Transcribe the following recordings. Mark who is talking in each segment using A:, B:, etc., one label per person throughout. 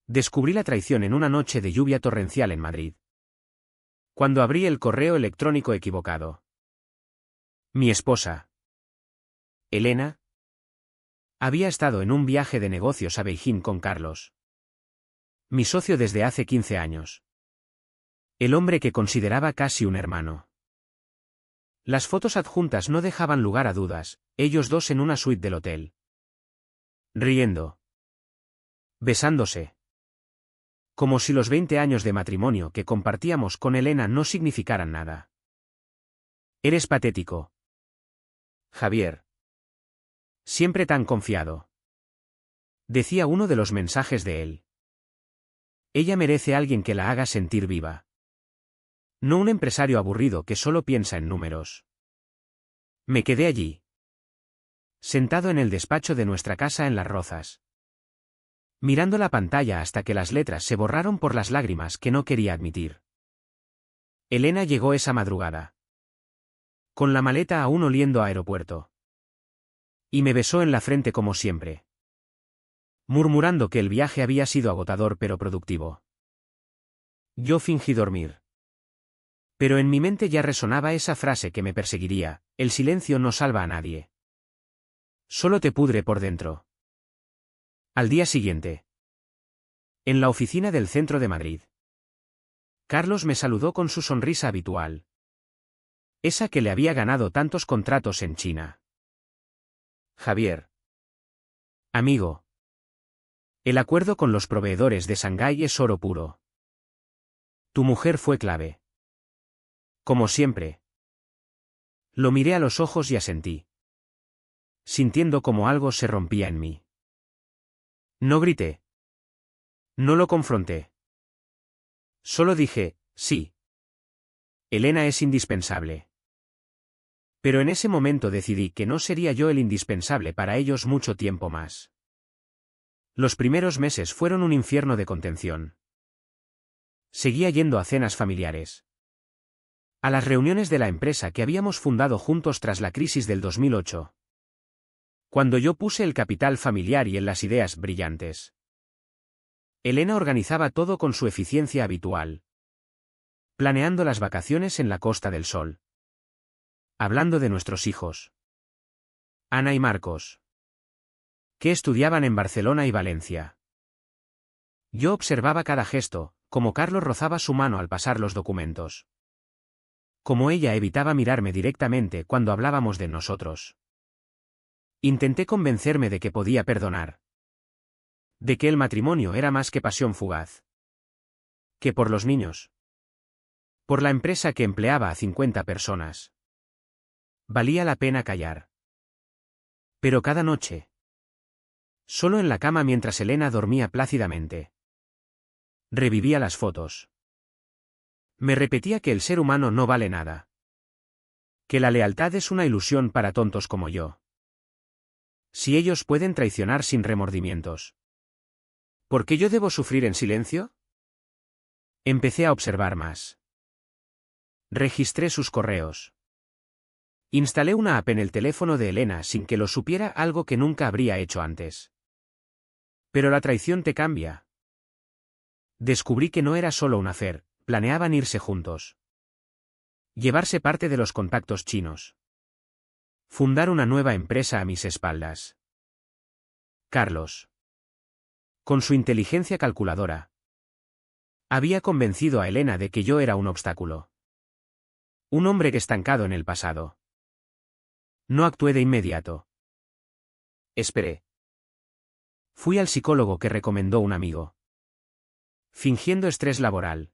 A: Descubrí la traición en una noche de lluvia torrencial en Madrid. Cuando abrí el correo electrónico equivocado. Mi esposa, Elena, había estado en un viaje de negocios a Beijing con Carlos, mi socio desde hace 15 años. El hombre que consideraba casi un hermano. Las fotos adjuntas no dejaban lugar a dudas, ellos dos en una suite del hotel. Riendo. Besándose. Como si los 20 años de matrimonio que compartíamos con Elena no significaran nada. Eres patético, Javier. Siempre tan confiado. Decía uno de los mensajes de él. Ella merece a alguien que la haga sentir viva. No un empresario aburrido que solo piensa en números. Me quedé allí, sentado en el despacho de nuestra casa en Las Rozas, mirando la pantalla hasta que las letras se borraron por las lágrimas que no quería admitir. Elena llegó esa madrugada, con la maleta aún oliendo a aeropuerto. Y me besó en la frente como siempre, murmurando que el viaje había sido agotador pero productivo. Yo fingí dormir. Pero en mi mente ya resonaba esa frase que me perseguiría: el silencio no salva a nadie. Solo te pudre por dentro. Al día siguiente, en la oficina del centro de Madrid, Carlos me saludó con su sonrisa habitual. Esa que le había ganado tantos contratos en China. Javier. Amigo. El acuerdo con los proveedores de Shanghái es oro puro. Tu mujer fue clave. Como siempre. Lo miré a los ojos y asentí, sintiendo como algo se rompía en mí. No grité. No lo confronté. Solo dije, sí. Elena es indispensable. Pero en ese momento decidí que no sería yo el indispensable para ellos mucho tiempo más. Los primeros meses fueron un infierno de contención. Seguía yendo a cenas familiares, a las reuniones de la empresa que habíamos fundado juntos tras la crisis del 2008. Cuando yo puse el capital familiar y en las ideas brillantes, Elena organizaba todo con su eficiencia habitual, planeando las vacaciones en la Costa del Sol, hablando de nuestros hijos, Ana y Marcos, que estudiaban en Barcelona y Valencia. Yo observaba cada gesto, como Carlos rozaba su mano al pasar los documentos, como ella evitaba mirarme directamente cuando hablábamos de nosotros. Intenté convencerme de que podía perdonar, de que el matrimonio era más que pasión fugaz, que por los niños, por la empresa que empleaba a 50 personas, valía la pena callar. Pero cada noche, solo en la cama mientras Elena dormía plácidamente, revivía las fotos. Me repetía que el ser humano no vale nada, que la lealtad es una ilusión para tontos como yo. Si ellos pueden traicionar sin remordimientos, ¿por qué yo debo sufrir en silencio? Empecé a observar más. Registré sus correos. Instalé una app en el teléfono de Elena sin que lo supiera, algo que nunca habría hecho antes. Pero la traición te cambia. Descubrí que no era solo un affair, planeaban irse juntos, llevarse parte de los contactos chinos, fundar una nueva empresa a mis espaldas. Carlos, con su inteligencia calculadora, había convencido a Elena de que yo era un obstáculo, un hombre estancado en el pasado. No actué de inmediato. Esperé. Fui al psicólogo que recomendó un amigo, fingiendo estrés laboral.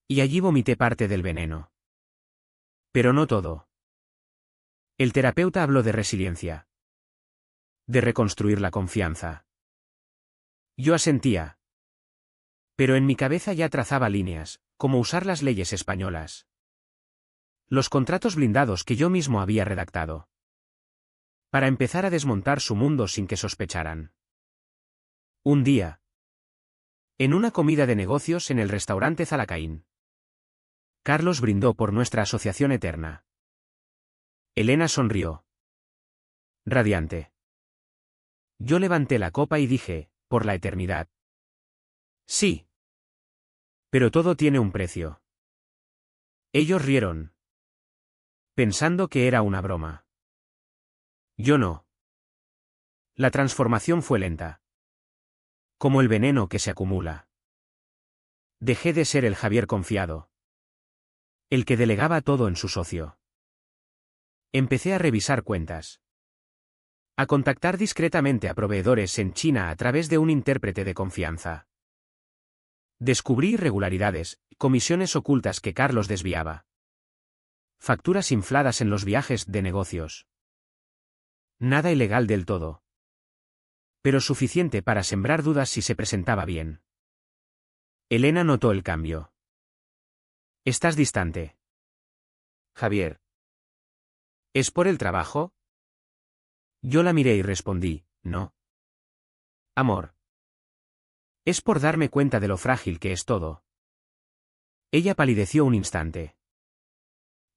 A: Y allí vomité parte del veneno. Pero no todo. El terapeuta habló de resiliencia, de reconstruir la confianza. Yo asentía. Pero en mi cabeza ya trazaba líneas, como usar las leyes españolas, los contratos blindados que yo mismo había redactado, para empezar a desmontar su mundo sin que sospecharan. Un día, en una comida de negocios en el restaurante Zalacaín, Carlos brindó por nuestra asociación eterna. Elena sonrió, radiante. Yo levanté la copa y dije, por la eternidad. Sí. Pero todo tiene un precio. Ellos rieron, pensando que era una broma. Yo no. La transformación fue lenta. Como el veneno que se acumula. Dejé de ser el Javier confiado. El que delegaba todo en su socio. Empecé a revisar cuentas. A contactar discretamente a proveedores en China a través de un intérprete de confianza. Descubrí irregularidades, comisiones ocultas que Carlos desviaba. Facturas infladas en los viajes de negocios. Nada ilegal del todo. Pero suficiente para sembrar dudas si se presentaba bien. Elena notó el cambio. Estás distante. Javier. ¿Es por el trabajo? Yo la miré y respondí, no. Amor. Es por darme cuenta de lo frágil que es todo. Ella palideció un instante.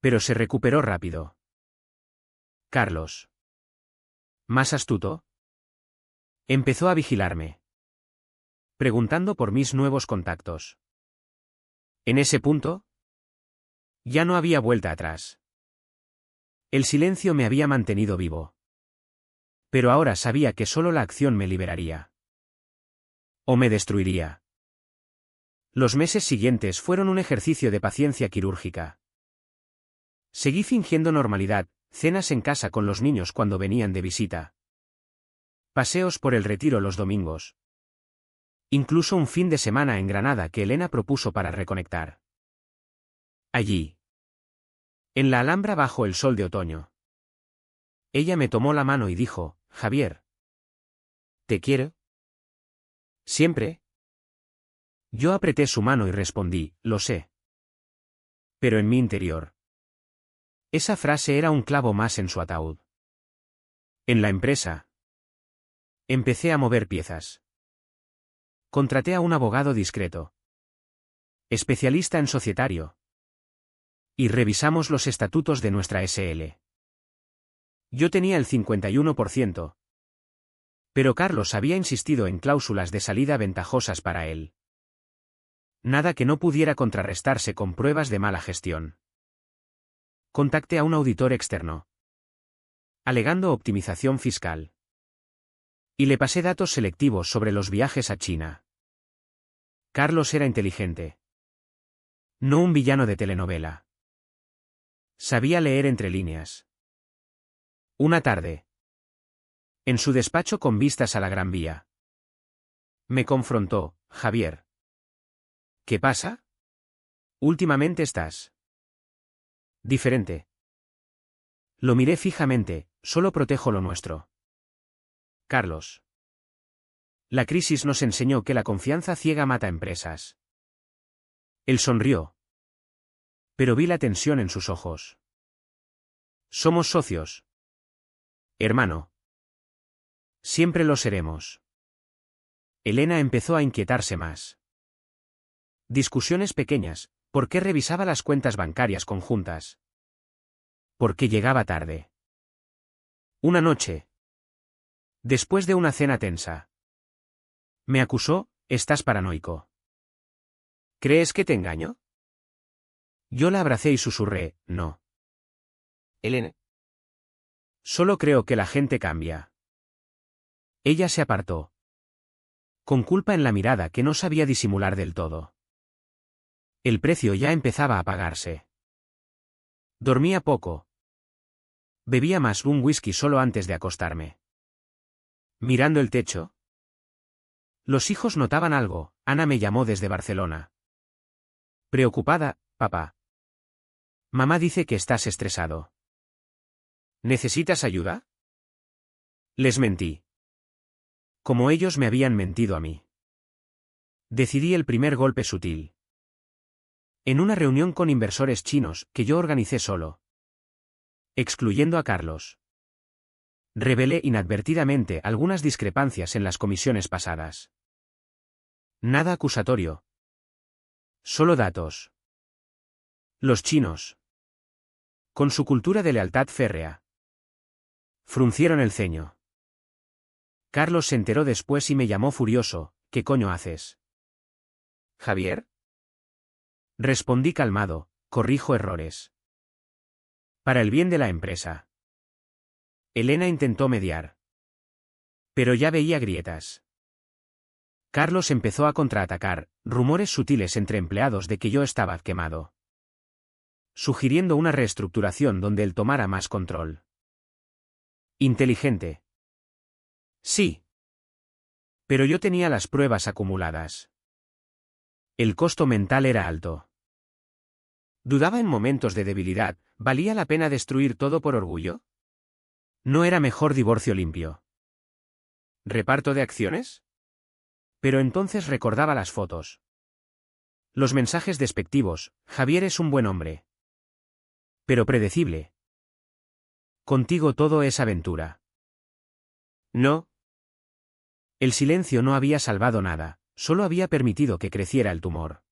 A: Pero se recuperó rápido. Carlos. ¿Más astuto? Empezó a vigilarme. Preguntando por mis nuevos contactos. En ese punto, ya no había vuelta atrás. El silencio me había mantenido vivo. Pero ahora sabía que solo la acción me liberaría. O me destruiría. Los meses siguientes fueron un ejercicio de paciencia quirúrgica. Seguí fingiendo normalidad, cenas en casa con los niños cuando venían de visita. Paseos por el Retiro los domingos. Incluso un fin de semana en Granada que Elena propuso para reconectar. Allí. En la Alhambra bajo el sol de otoño. Ella me tomó la mano y dijo, Javier. ¿Te quiero? ¿Siempre? Yo apreté su mano y respondí, lo sé. Pero en mi interior. Esa frase era un clavo más en su ataúd. En la empresa. Empecé a mover piezas. Contraté a un abogado discreto. Especialista en societario. Y revisamos los estatutos de nuestra SL. Yo tenía el 51%. Pero Carlos había insistido en cláusulas de salida ventajosas para él. Nada que no pudiera contrarrestarse con pruebas de mala gestión. Contacté a un auditor externo. Alegando optimización fiscal. Y le pasé datos selectivos sobre los viajes a China. Carlos era inteligente. No un villano de telenovela. Sabía leer entre líneas. Una tarde. En su despacho con vistas a la Gran Vía. Me confrontó, Javier. ¿Qué pasa? Últimamente estás diferente. Lo miré fijamente, solo protejo lo nuestro. Carlos. La crisis nos enseñó que la confianza ciega mata empresas. Él sonrió. Pero vi la tensión en sus ojos. Somos socios. Hermano. Siempre lo seremos. Elena empezó a inquietarse más. Discusiones pequeñas, ¿por qué revisaba las cuentas bancarias conjuntas? ¿Por qué llegaba tarde? Una noche. Después de una cena tensa. Me acusó, estás paranoico. ¿Crees que te engaño? Yo la abracé y susurré, no. Elena. Solo creo que la gente cambia. Ella se apartó. Con culpa en la mirada que no sabía disimular del todo. El precio ya empezaba a pagarse. Dormía poco. Bebía más un whisky solo antes de acostarme. Mirando el techo. Los hijos notaban algo. Ana me llamó desde Barcelona. Preocupada, papá. Mamá dice que estás estresado. ¿Necesitas ayuda? Les mentí. Como ellos me habían mentido a mí. Decidí el primer golpe sutil. En una reunión con inversores chinos, que yo organicé solo. Excluyendo a Carlos. Revelé inadvertidamente algunas discrepancias en las comisiones pasadas. Nada acusatorio. Solo datos. Los chinos. Con su cultura de lealtad férrea. Fruncieron el ceño. Carlos se enteró después y me llamó furioso, ¿qué coño haces? Javier. Respondí calmado, corrijo errores. Para el bien de la empresa. Elena intentó mediar. Pero ya veía grietas. Carlos empezó a contraatacar, rumores sutiles entre empleados de que yo estaba quemado. Sugiriendo una reestructuración donde él tomara más control. Inteligente. Sí. Pero yo tenía las pruebas acumuladas. El costo mental era alto. Dudaba en momentos de debilidad, ¿valía la pena destruir todo por orgullo? ¿No era mejor divorcio limpio? ¿Reparto de acciones? Pero entonces recordaba las fotos. Los mensajes despectivos, Javier es un buen hombre. Pero predecible. Contigo todo es aventura. No. El silencio no había salvado nada, solo había permitido que creciera el tumor.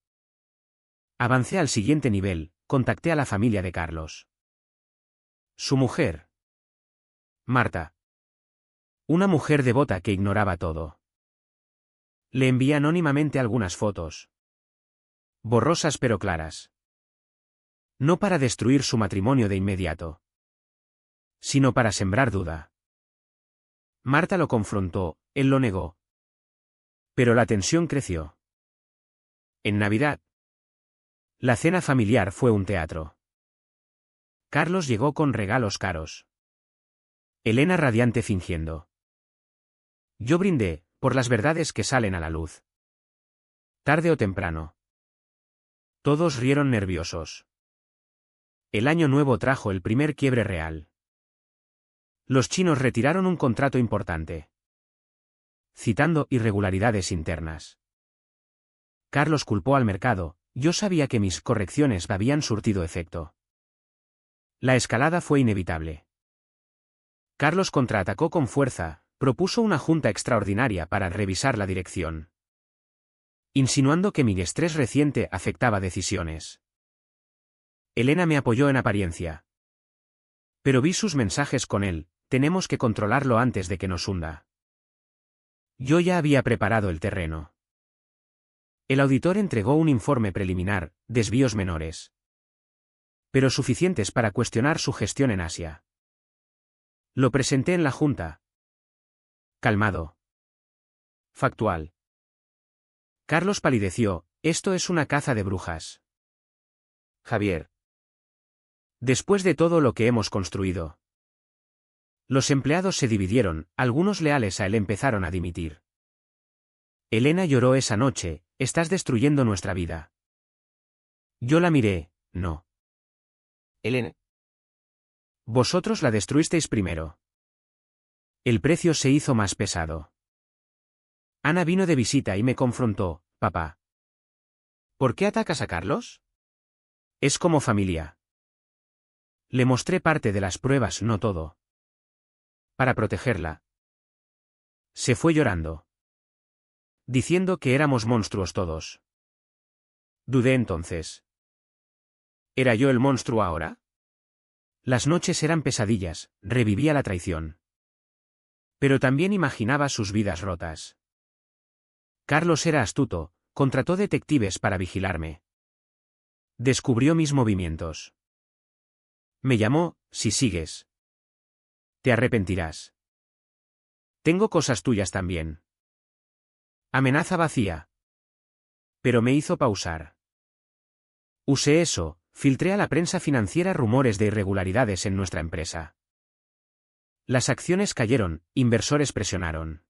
A: Avancé al siguiente nivel, contacté a la familia de Carlos. Su mujer. Marta. Una mujer devota que ignoraba todo. Le envié anónimamente algunas fotos. Borrosas pero claras. No para destruir su matrimonio de inmediato, sino para sembrar duda. Marta lo confrontó, él lo negó. Pero la tensión creció. En Navidad. La cena familiar fue un teatro. Carlos llegó con regalos caros. Elena radiante fingiendo. Yo brindé, por las verdades que salen a la luz. Tarde o temprano. Todos rieron nerviosos. El año nuevo trajo el primer quiebre real. Los chinos retiraron un contrato importante. Citando irregularidades internas. Carlos culpó al mercado, yo sabía que mis correcciones habían surtido efecto. La escalada fue inevitable. Carlos contraatacó con fuerza, propuso una junta extraordinaria para revisar la dirección. Insinuando que mi estrés reciente afectaba decisiones. Elena me apoyó en apariencia. Pero vi sus mensajes con él, tenemos que controlarlo antes de que nos hunda. Yo ya había preparado el terreno. El auditor entregó un informe preliminar, desvíos menores. Pero suficientes para cuestionar su gestión en Asia. Lo presenté en la junta. Calmado. Factual. Carlos palideció, esto es una caza de brujas. Javier. Después de todo lo que hemos construido. Los empleados se dividieron, algunos leales a él empezaron a dimitir. Elena lloró esa noche, estás destruyendo nuestra vida. Yo la miré, no. Elena. Vosotros la destruisteis primero. El precio se hizo más pesado. Ana vino de visita y me confrontó, papá. ¿Por qué atacas a Carlos? Es como familia. Le mostré parte de las pruebas, no todo. Para protegerla. Se fue llorando. Diciendo que éramos monstruos todos. Dudé entonces. ¿Era yo el monstruo ahora? Las noches eran pesadillas, revivía la traición. Pero también imaginaba sus vidas rotas. Carlos era astuto, contrató detectives para vigilarme. Descubrió mis movimientos. Me llamó, si sigues. Te arrepentirás. Tengo cosas tuyas también. Amenaza vacía. Pero me hizo pausar. Usé eso, filtré a la prensa financiera rumores de irregularidades en nuestra empresa. Las acciones cayeron, inversores presionaron.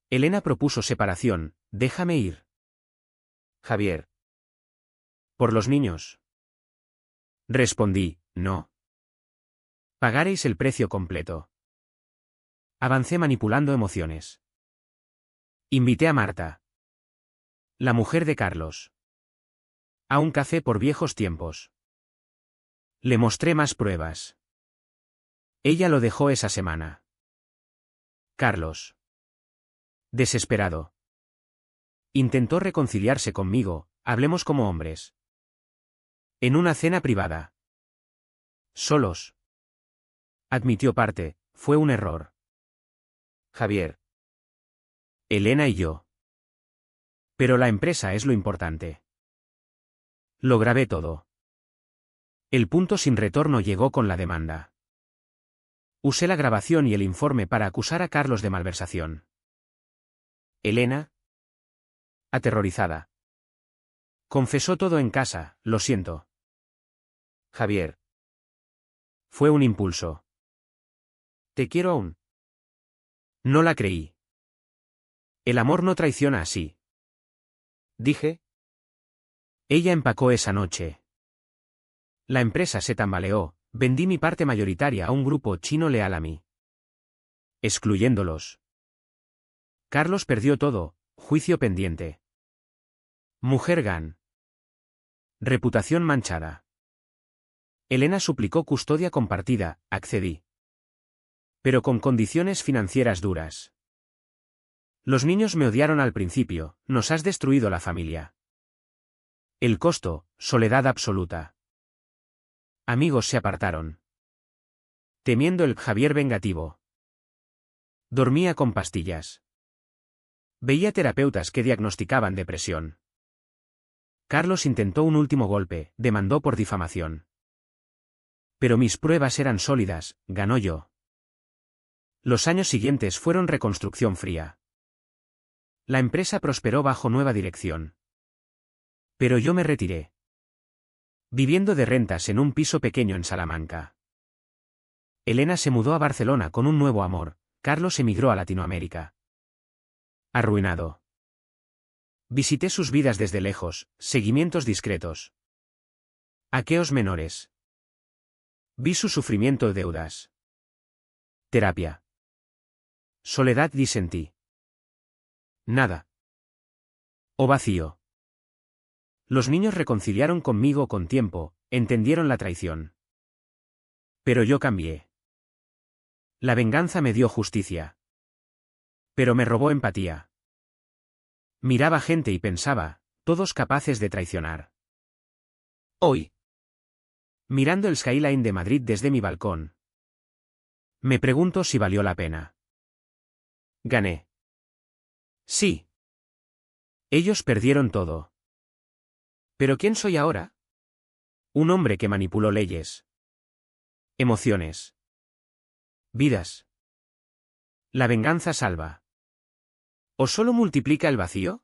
A: Elena propuso separación, déjame ir. Javier. ¿Por los niños? Respondí, no. Pagaréis el precio completo. Avancé manipulando emociones. Invité a Marta. La mujer de Carlos. A un café por viejos tiempos. Le mostré más pruebas. Ella lo dejó esa semana. Carlos. Desesperado. Intentó reconciliarse conmigo, hablemos como hombres. En una cena privada. Solos. Admitió parte, fue un error. Javier. Elena y yo. Pero la empresa es lo importante. Lo grabé todo. El punto sin retorno llegó con la demanda. Usé la grabación y el informe para acusar a Carlos de malversación. Elena, aterrorizada, confesó todo en casa, lo siento. Javier. Fue un impulso. Te quiero aún. No la creí. El amor no traiciona así. Dije. Ella empacó esa noche. La empresa se tambaleó, vendí mi parte mayoritaria a un grupo chino leal a mí. Excluyéndolos. Carlos perdió todo, juicio pendiente. Mujer GAN. Reputación manchada. Elena suplicó custodia compartida, accedí. Pero con condiciones financieras duras. Los niños me odiaron al principio, nos has destruido la familia. El costo, soledad absoluta. Amigos se apartaron. Temiendo el Javier vengativo. Dormía con pastillas. Veía terapeutas que diagnosticaban depresión. Carlos intentó un último golpe, demandó por difamación. Pero mis pruebas eran sólidas, ganó yo. Los años siguientes fueron reconstrucción fría. La empresa prosperó bajo nueva dirección. Pero yo me retiré. Viviendo de rentas en un piso pequeño en Salamanca. Elena se mudó a Barcelona con un nuevo amor, Carlos emigró a Latinoamérica. Arruinado. Visité sus vidas desde lejos, seguimientos discretos. Aqueos menores. Vi su sufrimiento y deudas. Terapia. Soledad disentí. Nada. O vacío. Los niños reconciliaron conmigo con tiempo, entendieron la traición. Pero yo cambié. La venganza me dio justicia. Pero me robó empatía. Miraba gente y pensaba, todos capaces de traicionar. Hoy. Mirando el skyline de Madrid desde mi balcón. Me pregunto si valió la pena. Gané. Sí. Ellos perdieron todo. ¿Pero quién soy ahora? Un hombre que manipuló leyes. Emociones. Vidas. ¿La venganza salva? ¿O solo multiplica el vacío?